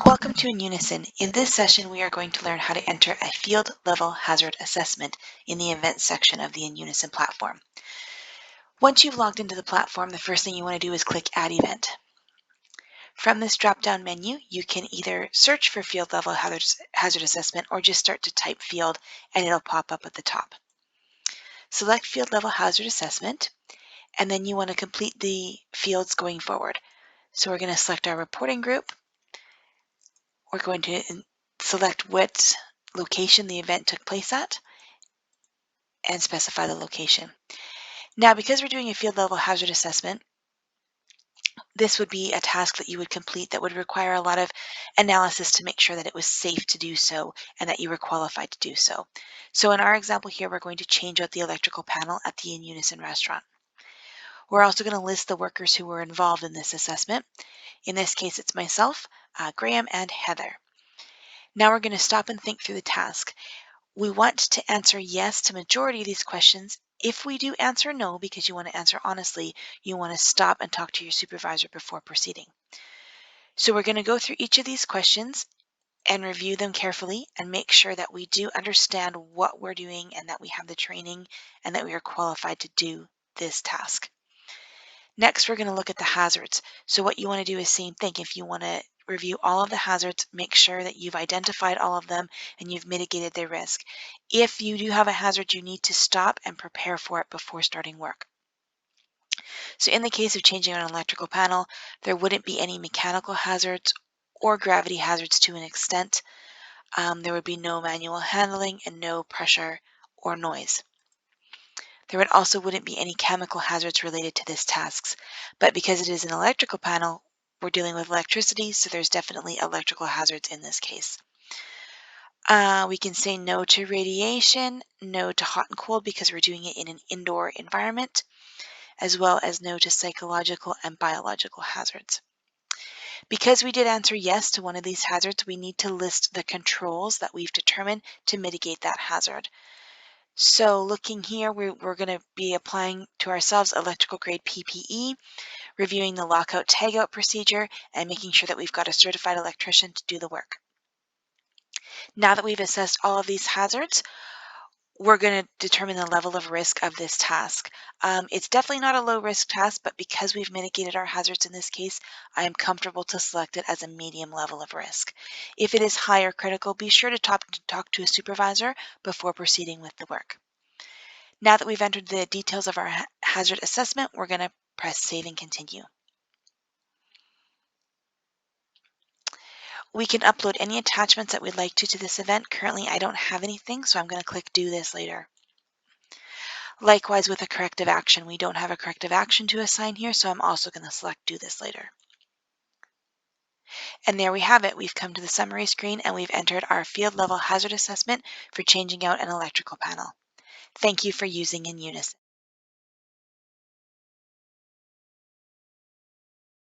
Welcome to InUnison. In this session, we are going to learn how to enter a field level hazard assessment in the events section of the InUnison platform. Once you've logged into the platform, the first thing you want to do is click Add Event. From this drop-down menu, you can either search for field level hazard assessment or just start to type field and it'll pop up at the top. Select field level hazard assessment, and then you want to complete the fields going forward. So we're going to select our reporting group. We're going to select what location the event took place at and specify the location. Now, because we're doing a field level hazard assessment, this would be a task that you would complete that would require a lot of analysis to make sure that it was safe to do so and that you were qualified to do so. So in our example here, we're going to change out the electrical panel at the InUnison restaurant. We're also going to list the workers who were involved in this assessment. In this case, it's myself, Graham, and Heather. Now we're going to stop and think through the task. We want to answer yes to majority of these questions. If we do answer no, because you want to answer honestly, you want to stop and talk to your supervisor before proceeding. So we're going to go through each of these questions and review them carefully and make sure that we do understand what we're doing and that we have the training and that we are qualified to do this task. Next, we're going to look at the hazards. So what you want to do is same thing. If you want to review all of the hazards, make sure that you've identified all of them and you've mitigated their risk. If you do have a hazard, you need to stop and prepare for it before starting work. So in the case of changing an electrical panel, there wouldn't be any mechanical hazards or gravity hazards to an extent. There would be no manual handling and no pressure or noise. There also wouldn't be any chemical hazards related to this task, but because it is an electrical panel, we're dealing with electricity, so there's definitely electrical hazards in this case. We can say no to radiation, no to hot and cold because we're doing it in an indoor environment, as well as no to psychological and biological hazards. Because we did answer yes to one of these hazards, we need to list the controls that we've determined to mitigate that hazard. So looking here, we're going to be applying to ourselves electrical grade PPE, reviewing the lockout tagout procedure, and making sure that we've got a certified electrician to do the work. Now that we've assessed all of these hazards, we're going to determine the level of risk of this task. It's definitely not a low risk task, but because we've mitigated our hazards in this case, I am comfortable to select it as a medium level of risk. If it is high or critical, be sure to talk to a supervisor before proceeding with the work. Now that we've entered the details of our hazard assessment, we're going to press Save and Continue. We can upload any attachments that we'd like to this event. Currently, I don't have anything, so I'm going to click Do This Later. Likewise with a corrective action, we don't have a corrective action to assign here, so I'm also going to select Do This Later. And there we have it. We've come to the summary screen and we've entered our field level hazard assessment for changing out an electrical panel. Thank you for using InUnison.